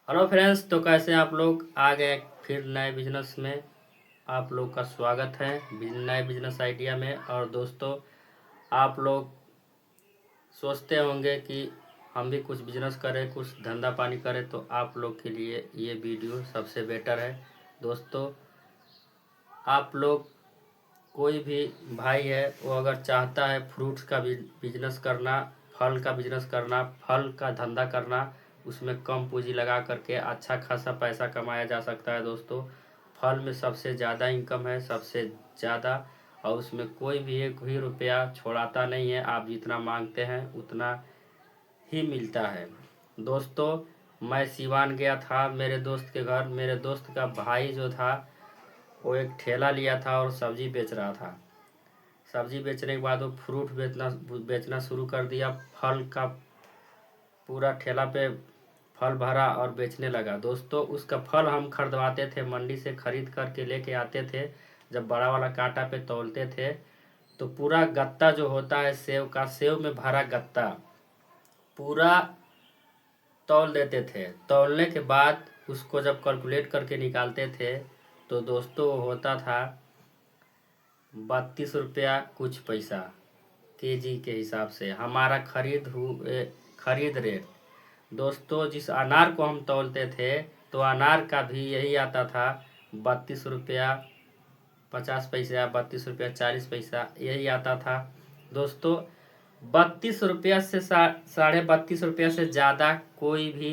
Hello friends, तो कैसे हैं आप लोग। आ गए फिर नए बिजनेस में। आप लोग का स्वागत है नए बिजनेस आइडिया में। और दोस्तों, आप लोग सोचते होंगे कि हम भी कुछ बिजनेस करें, कुछ धंधा पानी करें, तो आप लोग के लिए ये वीडियो सबसे बेटर है। दोस्तों, आप लोग कोई भी भाई है वो अगर चाहता है फ्रूट्स का बिजनेस करना, फल का बिजनेस करना, फल का धंधा करना, उसमें कम पूंजी लगा करके अच्छा खासा पैसा कमाया जा सकता है। दोस्तों, फल में सबसे ज़्यादा इनकम है, सबसे ज़्यादा। और उसमें कोई भी एक भी रुपया छोड़ाता नहीं है। आप जितना मांगते हैं उतना ही मिलता है। दोस्तों, मैं सिवान गया था मेरे दोस्त के घर। मेरे दोस्त का भाई जो था वो एक ठेला लिया था और सब्जी बेच रहा था। सब्जी बेचने के बाद वो फ्रूट बेचना शुरू कर दिया। फल का पूरा ठेला पे फल भरा और बेचने लगा। दोस्तों, उसका फल हम खरीदवाते थे, मंडी से खरीद करके लेके आते थे। जब बड़ा वाला कांटा पे तौलते थे तो पूरा गत्ता जो होता है सेव का, सेव में भरा गत्ता पूरा तौल देते थे। तौलने के बाद उसको जब कैलकुलेट करके निकालते थे तो दोस्तों वो होता था 32 रुपया कुछ पैसा केजी के हिसाब से हमारा खरीद रेट। दोस्तों, जिस अनार को हम तौलते थे तो अनार का भी यही आता था 32 रुपया 50 पैसा, 32 रुपया 40 पैसा, यही आता था। दोस्तों, 32 रुपया से 32.5 रुपया से ज़्यादा कोई भी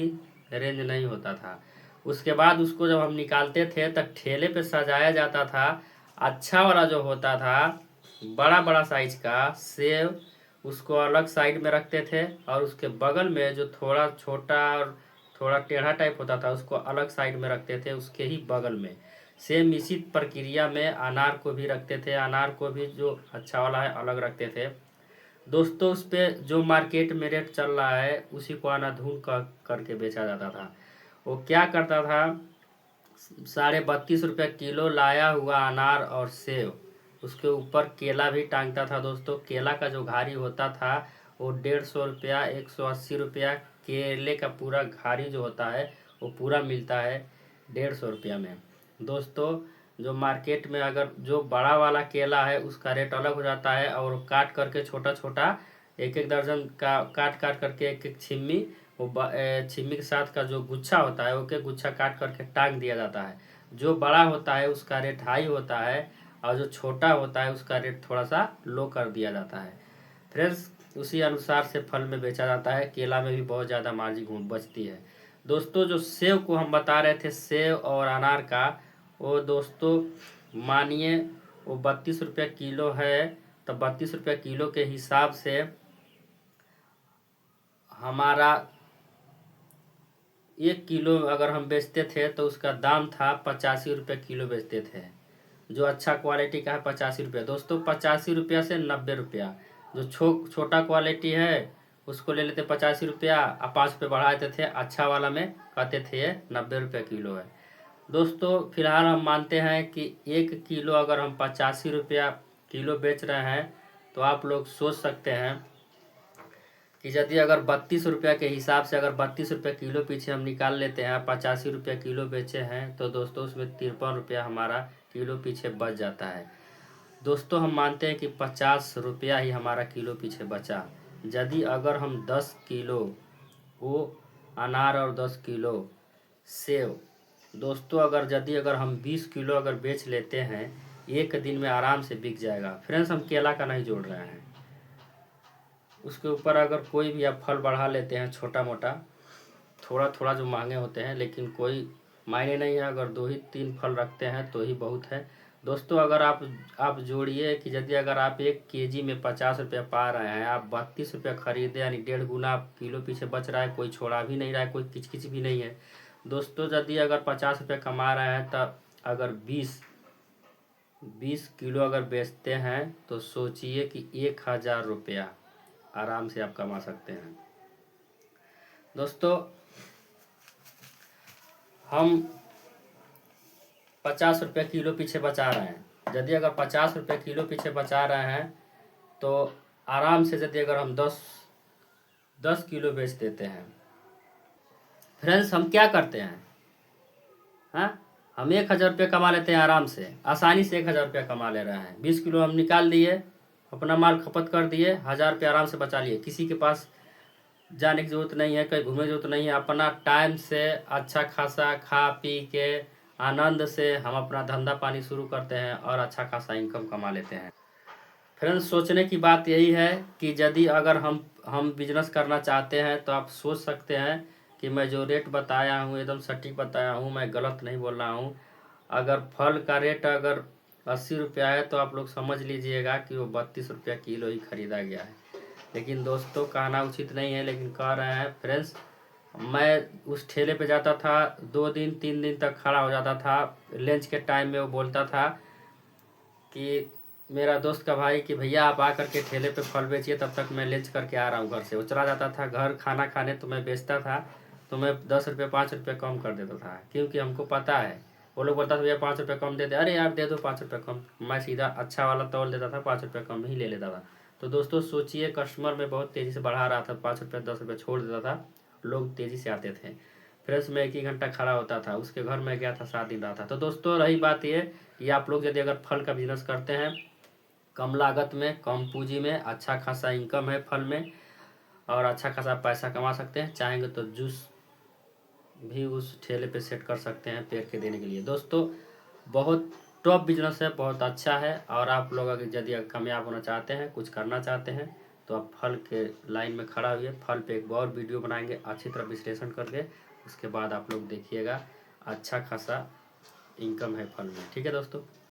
रेंज नहीं होता था। उसके बाद उसको जब हम निकालते थे तब ठेले पे सजाया जाता था। अच्छा वाला जो होता था बड़ा बड़ा साइज का सेव, उसको अलग साइड में रखते थे। और उसके बगल में जो थोड़ा छोटा और थोड़ा टेढ़ा टाइप होता था उसको अलग साइड में रखते थे। उसके ही बगल में सेम इसी प्रक्रिया में अनार को भी रखते थे। अनार को भी जो अच्छा वाला है अलग रखते थे। दोस्तों, उस पे जो मार्केट में रेट चल रहा है उसी को अनाधुन करके बेचा जाता था। वो क्या करता था, 32.5 रुपया किलो लाया हुआ अनार और सेव, उसके ऊपर केला भी टांगता था। दोस्तों, केला का जो घारी होता था वो 150 रुपया 180 रुपया केले का पूरा घारी जो होता है वो पूरा मिलता है 150 रुपया में। दोस्तों, जो मार्केट में अगर जो बड़ा वाला केला है उसका रेट अलग हो जाता है। और काट करके छोटा छोटा एक एक दर्जन का काट काट करके एक एक छिम्मी, वो छिम्मी के साथ का जो गुच्छा होता है ओके गुच्छा काट करके टांग दिया जाता है। जो बड़ा होता है उसका रेट हाई होता है और जो छोटा होता है उसका रेट थोड़ा सा लो कर दिया जाता है। फ्रेंड्स, उसी अनुसार से फल में बेचा जाता है। केला में भी बहुत ज़्यादा मार्जिन बचती है। दोस्तों, जो सेव को हम बता रहे थे, सेव और अनार का, वो दोस्तों मानिए वो 32 रुपया किलो है। तो 32 रुपया किलो के हिसाब से हमारा 1 किलो अगर हम बेचते थे तो उसका दाम था 85 रुपये किलो बेचते थे। जो अच्छा क्वालिटी का है 85 रुपया। दोस्तों, 85 रुपया से 90 रुपया। जो छोटा क्वालिटी है उसको ले लेते 85 रुपया और 5 रुपये बढ़ा देते थे। अच्छा वाला में कहते थे ये 90 रुपया किलो है। दोस्तों, फिलहाल हम मानते हैं कि 1 किलो अगर हम 85 रुपया किलो बेच रहे हैं तो आप लोग सोच सकते हैं कि यदि अगर 32 रुपया के हिसाब से अगर 32 रुपया किलो पीछे हम निकाल लेते हैं, 85 रुपया किलो बेचे हैं, तो दोस्तों उसमें 53 रुपया हमारा किलो पीछे बच जाता है। दोस्तों, हम मानते हैं कि 50 रुपया ही हमारा किलो पीछे बचा। यदि अगर हम 10 किलो वो अनार और 10 किलो सेव, दोस्तों अगर हम 20 किलो अगर बेच लेते हैं, एक दिन में आराम से बिक जाएगा। फ्रेंड्स, हम केला का नहीं जोड़ रहे हैं। उसके ऊपर अगर कोई भी आप फल बढ़ा लेते हैं छोटा मोटा, थोड़ा थोड़ा जो महंगे होते हैं, लेकिन कोई मायने नहीं है। अगर 2 ही 3 फल रखते हैं तो ही बहुत है। दोस्तों, अगर आप जोड़िए कि यदि अगर आप 1 केजी में 50 रुपया पा रहे हैं, आप 32 रुपया खरीदे, यानी 1.5 गुना आप किलो पीछे बच रहा है। कोई छोड़ा भी नहीं रहा है, कोई किचकिच भी नहीं है। दोस्तों, यदि अगर 50 रुपया कमा रहे हैं तब अगर 20 किलो अगर बेचते हैं तो सोचिए कि 1,000 रुपया आराम से आप कमा सकते हैं। दोस्तों, हम 50 रुपया किलो पीछे बचा रहे हैं। यदि अगर 50 रुपया किलो पीछे बचा रहे हैं तो आराम से यदि अगर हम 10 10 किलो बेच देते हैं फ्रेंड्स हम क्या करते हैं, हाँ, हम 1,000 रुपये कमा लेते हैं आराम से, आसानी से 1,000 रुपया कमा ले रहे हैं। 20 किलो हम निकाल दिए, अपना माल खपत कर दिए, 1,000 रुपये आराम से बचा लिए। किसी के पास जाने की जरूरत नहीं है, कहीं घूमने की जरूरत नहीं है। अपना टाइम से अच्छा खासा खा पी के आनंद से हम अपना धंधा पानी शुरू करते हैं और अच्छा खासा इनकम कमा लेते हैं। फ्रेंड्स सोचने की बात यही है कि यदि अगर हम बिजनेस करना चाहते हैं तो आप सोच सकते हैं कि मैं जो रेट बताया हूँ एकदम सटीक बताया हूँ, मैं गलत नहीं बोल रहा हूँ। अगर फल का रेट अगर 80 रुपया है तो आप लोग समझ लीजिएगा कि वो 32 रुपया किलो ही खरीदा गया है। लेकिन दोस्तों कहना उचित नहीं है, लेकिन कह रहे हैं फ्रेंड्स। मैं उस ठेले पे जाता था, 2 दिन 3 दिन तक खड़ा हो जाता था। लंच के टाइम में वो बोलता था कि मेरा दोस्त का भाई कि भैया आप आकर के ठेले पे फल बेचिए, तब तक मैं लंच करके आ रहा हूँ घर से। वो चला जाता था घर खाना खाने, तो मैं बेचता था, तो मैं 10 रुपये 5 रुपये कम कर देता था, क्योंकि हमको पता है। वो लोग बोलता था भैया 5 रुपये कम दे दे, अरे यार दे दो 5 रुपये कम, मैं सीधा अच्छा वाला तौल देता था, 5 रुपये कम ही ले लेता था। तो दोस्तों सोचिए, कस्टमर में बहुत तेज़ी से बढ़ा रहा था, 5 रुपये 10 रुपये छोड़ देता था, लोग तेज़ी से आते थे। फ्रेंड्स मैं 1 ही घंटा खड़ा होता था, उसके घर में गया था 7 दिन रहा था। तो दोस्तों रही बात ये कि आप लोग यदि अगर फल का बिजनेस करते हैं, कम लागत में कम पूंजी में अच्छा खासा इनकम है फल में, और अच्छा खासा पैसा कमा सकते हैं। चाहेंगे तो जूस भी उस ठेले पे सेट कर सकते हैं पेड़ के देने के लिए। दोस्तों बहुत टॉप बिजनेस है, बहुत अच्छा है। और आप लोग अगर यदि कामयाब होना चाहते हैं, कुछ करना चाहते हैं, तो आप फल के लाइन में खड़ा हुए। फल पे एक और वीडियो बनाएंगे अच्छी तरह विश्लेषण करके, उसके बाद आप लोग देखिएगा अच्छा खासा इनकम है फल में। ठीक है दोस्तों।